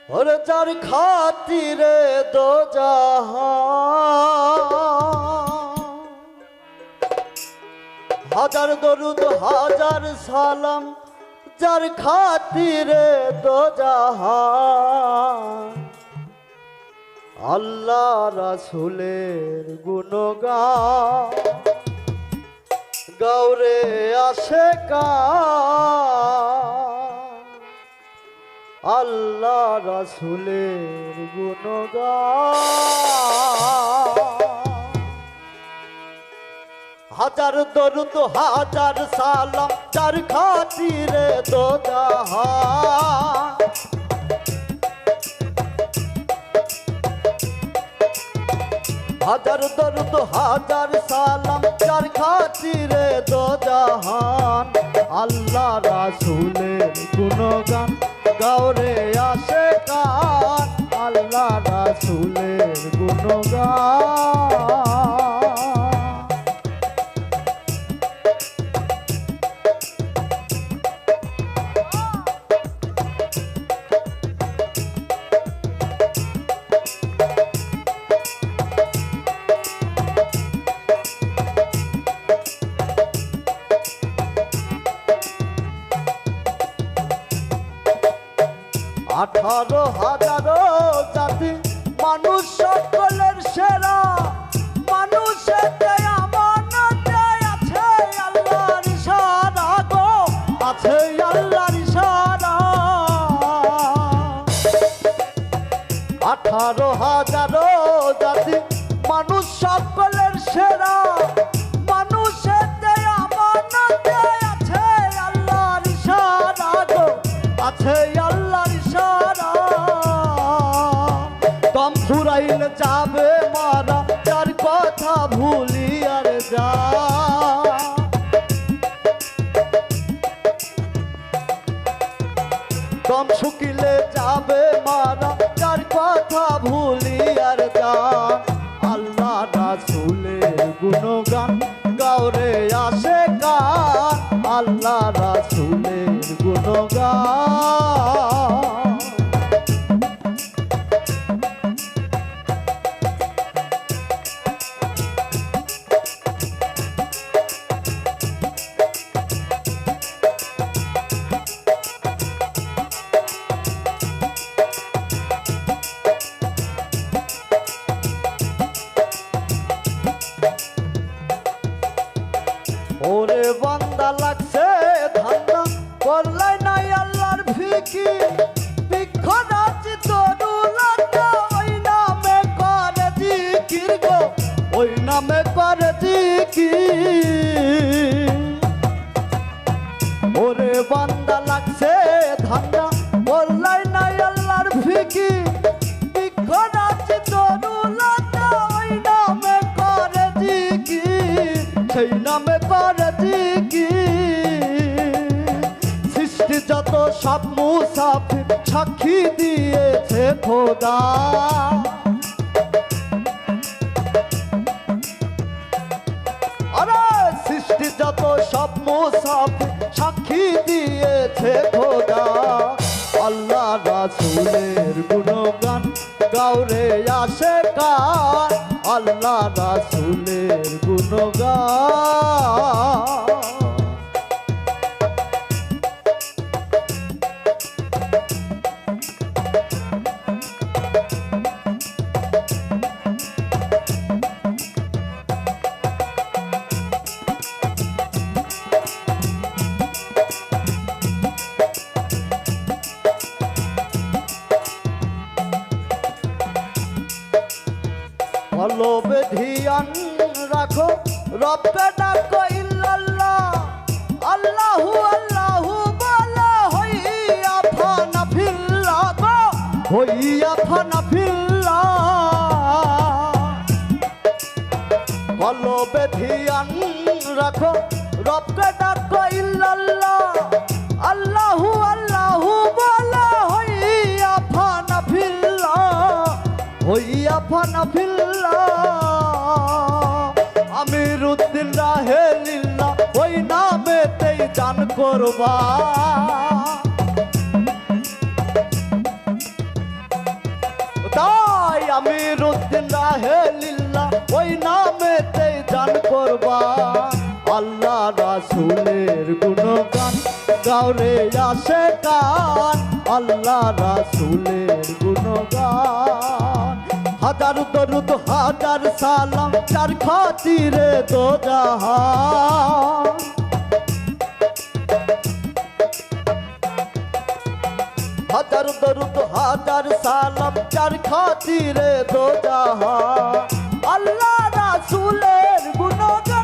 और जार खातिरे दो जहां हजार दरुद हजार सालाम जार खातिरे दो जहां আল্লাহ রাসূলের গুণগান গাওরে আশিকান আল্লাহ রাসূলের গুণগান হাজার দরুদ হাজার সালাম যার খাতিরে দো জাহান হাজার দরুদ হাজার সালাম যার খাতিরে দো জাহান আল্লাহ রাসূলের গুণগান গাওরে আশিকান আল্লাহ রাসূলের গুণগান আঠারো হাজারো জাতি মানুষ সকলের সেরা মানুষেতে আমানতে আছে আল্লাহর ইশারা গো আছে আল্লাহর ইশারা আঠারো হাজারো জাতি মানুষ সকলের সেরা মানুষেতে আমানতে আছে আল্লাহর ইশারা গো আছে আল্লাহর ইশারা দম ফুরাইলে যাবে মারা যার কথা ভুলি আর যা দম শুকিলে যাবে মারা যার কথা ভুলি আর যা আল্লাহ রাসূলের গুণগান গাওরে আশিকান আল্লাহ রাসূলের গুণগান ওরে বান্দা লাগছে ধান্দা করলাই নাই আল্লাহর ফিকি বৃক্ষ নাচি তরুলতা ওই নামে করে জিকির গো ওই নামে করে জিকির ওরে বান্দা লাগছে ধান্দা করলাই নাই আল্লাহর ফিকি বৃক্ষ নাচি তরুলতা ওই নামে করে জিকির সেই নামে করে জিকির সৃষ্টি যত সব মুসাফির সাক্ষী দিয়েছে খোদা আরে সৃষ্টি যত সব মুসাফির সাক্ষী দিয়েছে খোদা আল্লাহ রাসূলের গুণগান গাওরে আশিকান আল্লাহ রাসূলের গুণগান কলবে ধ্যান রাখো রব্বে ডাকো ইল্লাল্লাহ আল্লাহু আল্লাহু বলা হইয়া ফানা ফিল্লাহ গো হইয়া ফানা ফিল্লাহ কলবে ধ্যান রাখো রব্বে ডাকো ইল্লাল্লাহ আল্লাহু আল্লাহু বলা হইয়া ফানা ফিল্লাহ হইয়া ফানা ফিল্লাহ আমিরউদ্দিন রাহে লিল্লাহ ওই নামেতেই জান করবা রাহে লিল্লাহ ওই নামেতে জান কোরবান আল্লাহ রাসূলের গুণগান গাওরে আসে কান আল্লাহ রাসূলের গুণগান হাজার দরুদ হাজার সালাম যার খাতিরে দো জাহান হাজার দরুদ হাজার সালাম যার খাতিরে দো জাহান আল্লাহ রাসূলের গুণগান